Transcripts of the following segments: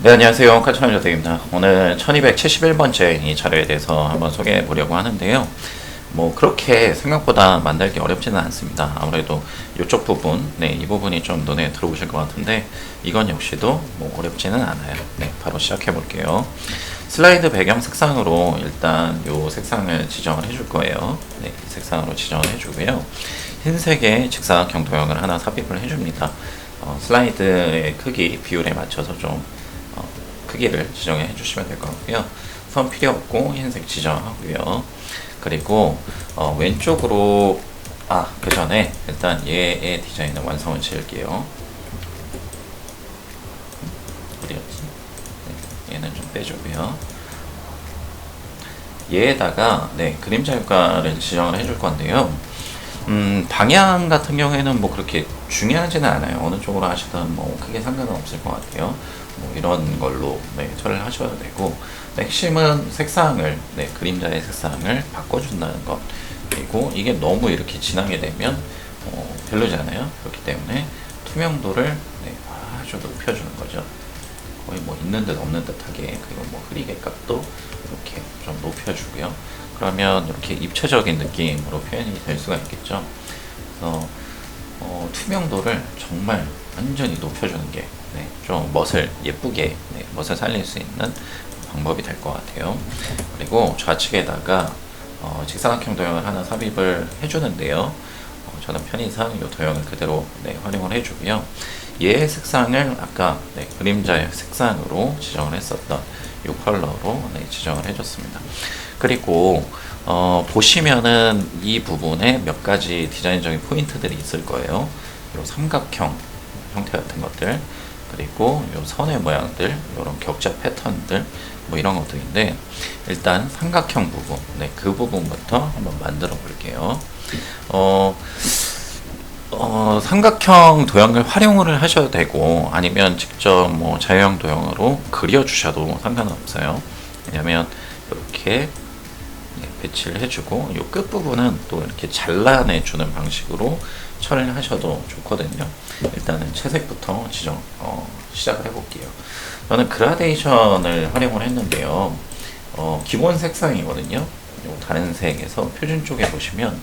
네, 안녕하세요. 카츠노 조택입니다. 오늘 1271번째 이 자료에 대해서 한번 소개해 보려고 하는데요. 뭐 그렇게 생각보다 만들기 어렵지는 않습니다. 아무래도 이쪽 부분, 네, 이 부분이 좀 눈에 들어오실 것 같은데 이건 역시도 뭐 어렵지는 않아요. 네, 바로 시작해 볼게요. 슬라이드 배경 색상으로 일단 요 색상을 지정을 해줄 거예요. 네, 이 색상으로 지정을 해주고요. 흰색의 직사각형 도형을 하나 삽입을 해줍니다. 슬라이드의 크기 비율에 맞춰서 좀 크기를 지정해 주시면 될 것 같고요. 선 필요 없고 흰색 지정하고요. 그리고 왼쪽으로 그 전에 일단 얘의 디자인을 완성을 지을게요. 어디였지? 네, 얘는 좀 빼주고요. 얘에다가 네, 그림자 효과를 지정을 해줄 건데요. 방향 같은 경우에는 뭐 그렇게 중요하지는 않아요. 어느 쪽으로 하시든 뭐 크게 상관은 없을 것 같아요. 뭐 이런 걸로 네, 처리를 하셔도 되고, 핵심은 색상을, 네, 그림자의 색상을 바꿔준다는 것. 그리고 이게 너무 이렇게 진하게 되면 별로잖아요. 그렇기 때문에 투명도를 네, 아주 높여주는 거죠. 거의 뭐 있는 듯 없는 듯하게. 그리고 뭐 흐리게 값도 이렇게 좀 높여주고요. 그러면 이렇게 입체적인 느낌으로 표현이 될 수가 있겠죠. 그래서 투명도를 정말 완전히 높여주는 게 네, 좀 멋을 예쁘게 네, 멋을 살릴 수 있는 방법이 될 것 같아요. 그리고 좌측에다가 직사각형 도형을 하나 삽입을 해주는데요. 저는 편의상 이 도형을 그대로 네, 활용을 해주고요. 얘의 색상을 아까 네, 그림자의 색상으로 지정을 했었던 이 컬러로 네, 지정을 해줬습니다. 그리고 보시면은 이 부분에 몇 가지 디자인적인 포인트들이 있을 거예요. 요 삼각형 형태 같은 것들, 그리고 요 선의 모양들, 요런 격자 패턴들, 뭐 이런 것들인데, 일단 삼각형 부분, 네, 그 부분부터 한번 만들어 볼게요. 삼각형 도형을 활용을 하셔도 되고, 아니면 직접 뭐 자유형 도형으로 그려주셔도 상관은 없어요. 왜냐면 이렇게 배치를 해주고, 이 끝부분은 또 이렇게 잘라내주는 방식으로 처리를 하셔도 좋거든요. 일단은 채색부터 시작을 해볼게요. 저는 그라데이션을 활용을 했는데요. 기본 색상이거든요. 요 다른 색에서 표준 쪽에 보시면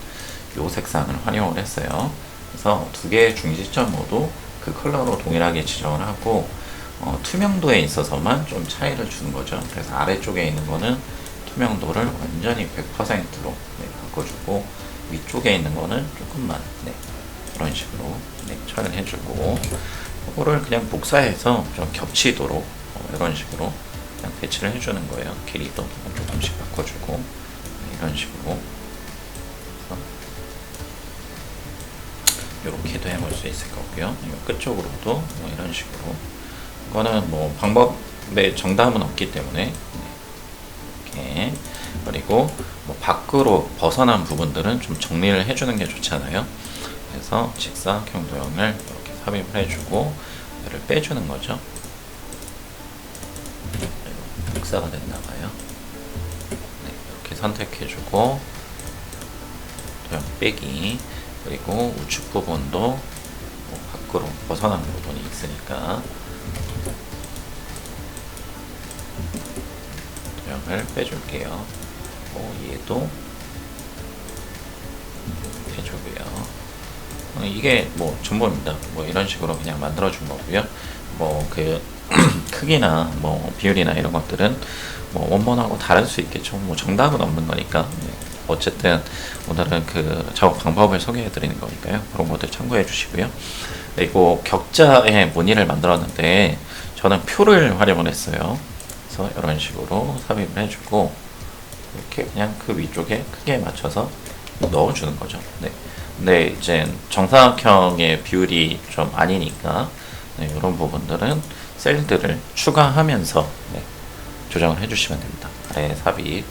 요 색상을 활용을 했어요. 그래서 두 개의 중지점 모두 그 컬러로 동일하게 지정을 하고, 투명도에 있어서만 좀 차이를 주는 거죠. 그래서 아래쪽에 있는 거는 투명도를 완전히 100%로 네, 바꿔주고, 위쪽에 있는 거는 조금만 네, 이런 식으로 네, 처리를 해주고, 이거를 그냥 복사해서 좀 겹치도록 이런 식으로 그냥 배치를 해주는 거예요. 길이도 조금씩 바꿔주고 네, 이런 식으로 이렇게도 해볼 수 있을 거고요. 끝쪽으로도 뭐 이런 식으로. 이거는 뭐 방법의 정답은 없기 때문에 이렇게. 그리고 뭐 밖으로 벗어난 부분들은 좀 정리를 해주는 게 좋잖아요. 그래서 직사각형 도형을 이렇게 삽입을 해주고 얘를 빼주는 거죠. 복사가 됐나봐요. 네, 이렇게 선택해주고 도형 빼기. 그리고 우측 부분도 뭐 밖으로 벗어난 부분이 있으니까 도형을 빼줄게요. 얘도 해주고요. 이게 뭐 전부입니다. 뭐 이런 식으로 그냥 만들어 준 거고요. 뭐 그 크기나 뭐 비율이나 이런 것들은 뭐 원본하고 다를 수 있겠죠. 뭐 정답은 없는 거니까. 네. 어쨌든 오늘은 그 작업 방법을 소개해 드리는 거니까요. 그런 것들 참고해 주시고요. 그리고 격자의 무늬를 만들었는데 저는 표를 활용을 했어요. 그래서 이런 식으로 삽입을 해주고 이렇게 그냥 그 위쪽에 크기에 맞춰서 넣어주는 거죠. 네. 근데 이제 정사각형의 비율이 좀 아니니까 네, 이런 부분들은 셀들을 추가하면서 네, 조정을 해주시면 됩니다. 아래 삽입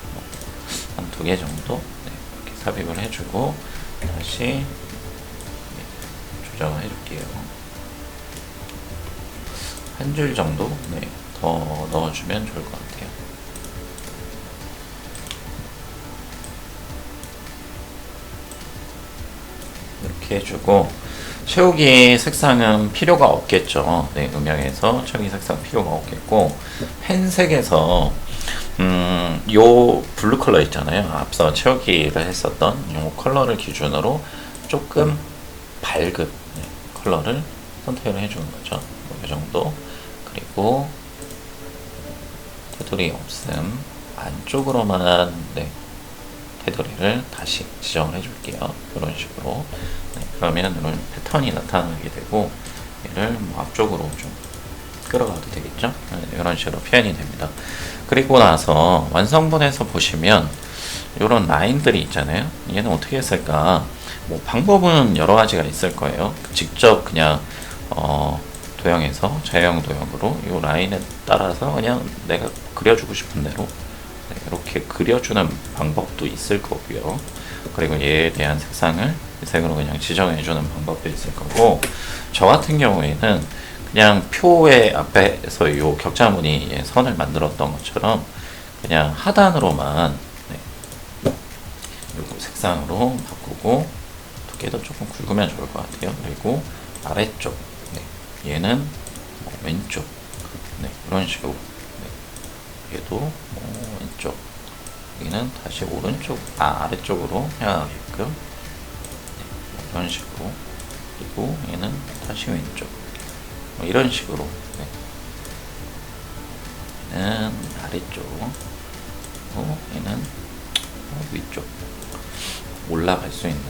한 2개 정도 네, 이렇게 삽입을 해주고 다시 네, 조정을 해줄게요. 한 줄 정도 네, 더 넣어주면 좋을 것 같아요. 이렇게 해주고, 채우기 색상은 필요가 없겠죠. 네, 음영에서 채우기 색상 필요가 없겠고, 펜색에서 요 블루 컬러 있잖아요. 앞서 채우기를 했었던 요 컬러를 기준으로 조금 밝은 컬러를 선택을 해주는 거죠. 이 정도. 그리고 테두리 없음 안쪽으로만 테두리를 다시 지정을 해줄게요. 이런 식으로. 그러면 이런 패턴이 나타나게 되고, 얘를 뭐 앞쪽으로 좀 끌어가도 되겠죠. 이런 식으로 표현이 됩니다. 그리고 나서 완성본에서 보시면 이런 라인들이 있잖아요. 얘는 어떻게 했을까? 뭐 방법은 여러 가지가 있을 거예요. 직접 그냥 도형에서 자유형 도형으로 이 라인에 따라서 그냥 내가 그려주고 싶은 대로 이렇게 그려주는 방법도 있을 거고요. 그리고 얘에 대한 색상을 색으로 그냥 지정해주는 방법도 있을 거고, 저 같은 경우에는 그냥 표의 앞에서 이 격자무늬 선을 만들었던 것처럼 그냥 하단으로만 요 색상으로 바꾸고, 두께도 조금 굵으면 좋을 것 같아요. 그리고 아래쪽 얘는 왼쪽 이런 식으로 얘도 왼쪽, 여기는 다시 오른쪽 아래쪽으로 향하게끔 이런 식으로, 그리고 얘는 다시 왼쪽 이런 식으로 얘는 아래쪽, 얘는 위쪽 올라갈 수 있는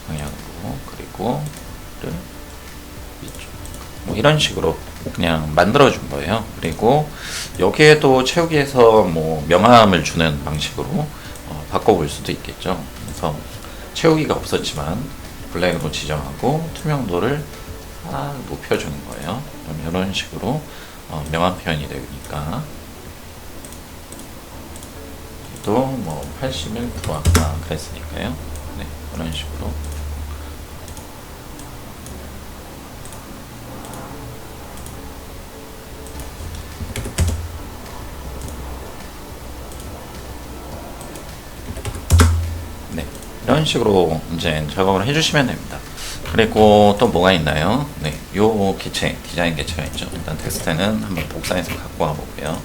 방향으로, 그리고 위쪽 뭐 이런 식으로 그냥 만들어 준 거예요. 그리고 여기에도 채우기에서 뭐 명암을 주는 방식으로 바꿔볼 수도 있겠죠. 그래서 채우기가 없었지만 블랙으로 지정하고 투명도를 높여주는 거예요. 그럼 이런 식으로 명암 표현이 되니까, 또 뭐 81% 아까 그랬으니까요. 이런 식으로 이런 식으로 이제 작업을 해주시면 됩니다. 그리고 또 뭐가 있나요? 요 개체, 디자인 개체가 있죠. 일단 텍스트는 한번 복사해서 갖고 와 보고요.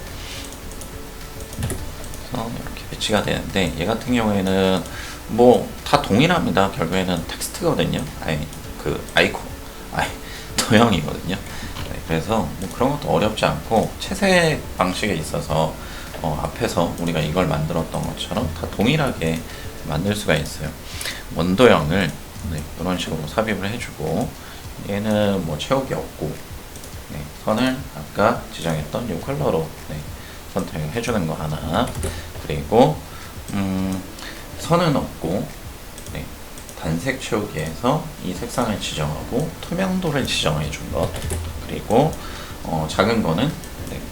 그래서 이렇게 배치가 되는데, 얘 같은 경우에는 뭐 다 동일합니다. 결국에는 텍스트거든요. 도형이거든요. 그래서 뭐 그런 것도 어렵지 않고, 채색 방식에 있어서 앞에서 우리가 이걸 만들었던 것처럼 다 동일하게 만들 수가 있어요. 원도형을 이런 식으로 삽입을 해주고, 얘는 뭐 채우기 없고, 선을 아까 지정했던 이 컬러로 선택을 해주는 거 하나, 그리고 선은 없고 단색 채우기에서 이 색상을 지정하고 투명도를 지정해 준 것, 그리고 작은 거는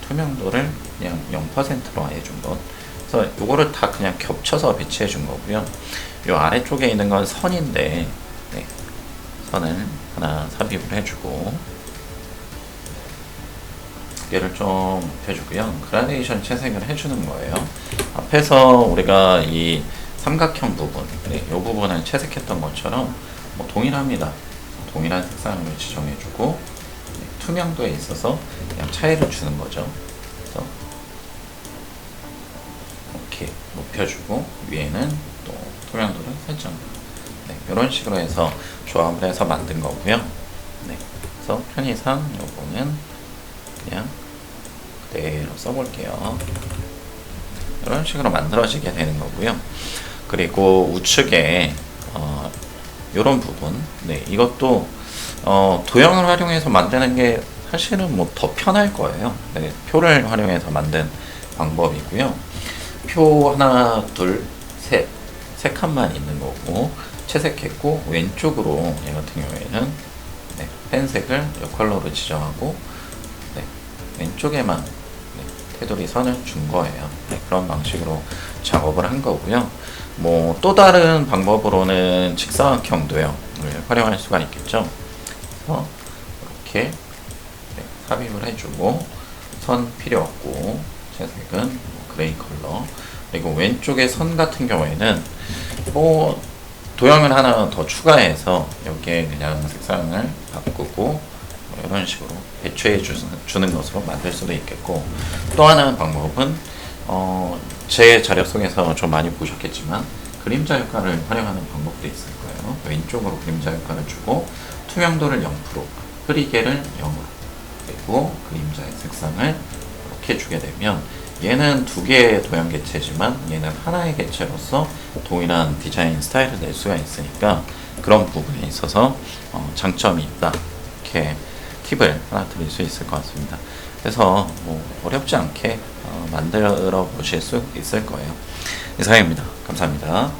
투명도를 그냥 0%로 해준 것. 그래서 요거를 다 그냥 겹쳐서 배치해 준 거고요. 요 아래쪽에 있는 건 선인데, 선을 하나 삽입을 해주고, 얘를 좀 높여주고요. 그라데이션 채색을 해주는 거예요. 앞에서 우리가 이 삼각형 부분, 이 부분을 채색했던 것처럼 뭐 동일합니다. 동일한 색상을 지정해주고, 투명도에 있어서 그냥 차이를 주는 거죠. 그래서 이렇게 높여주고, 위에는 또 투명도를 살짝, 이런 식으로 해서 조합을 해서 만든 거고요. 그래서 편의상 요거는 그냥 그대로 써볼게요. 이런 식으로 만들어지게 되는 거고요. 그리고 우측에 이런 부분, 이것도 도형을 활용해서 만드는 게 사실은 뭐 더 편할 거예요. 표를 활용해서 만든 방법이고요. 표 하나, 둘, 셋, 세 칸만 있는 거고, 채색했고, 왼쪽으로 얘 같은 경우에는 펜색을 이 컬러로 지정하고, 왼쪽에만 테두리 선을 준 거예요. 그런 방식으로 작업을 한 거고요. 뭐 또 다른 방법으로는 직사각형 도형을 활용할 수가 있겠죠. 그래서 이렇게 삽입을 해주고, 선 필요 없고, 채색은 그레이 컬러. 그리고 왼쪽의 선 같은 경우에는 뭐 도형을 하나 더 추가해서 여기에 그냥 색상을 바꾸고 이런 식으로 배치해 주는 것으로 만들 수도 있겠고, 또 하나의 방법은 제 자료 속에서 좀 많이 보셨겠지만 그림자 효과를 활용하는 방법도 있을 거예요. 왼쪽으로 그림자 효과를 주고 투명도를 0%, 흐리게를 0으로, 그리고 그림자의 색상을 이렇게 주게 되면 얘는 두 개의 도형 개체지만 얘는 하나의 개체로서 동일한 디자인 스타일을 낼 수가 있으니까 그런 부분에 있어서 장점이 있다, 이렇게 팁을 하나 드릴 수 있을 것 같습니다. 그래서 뭐 어렵지 않게 만들어 보실 수 있을 거예요. 이상입니다. 감사합니다.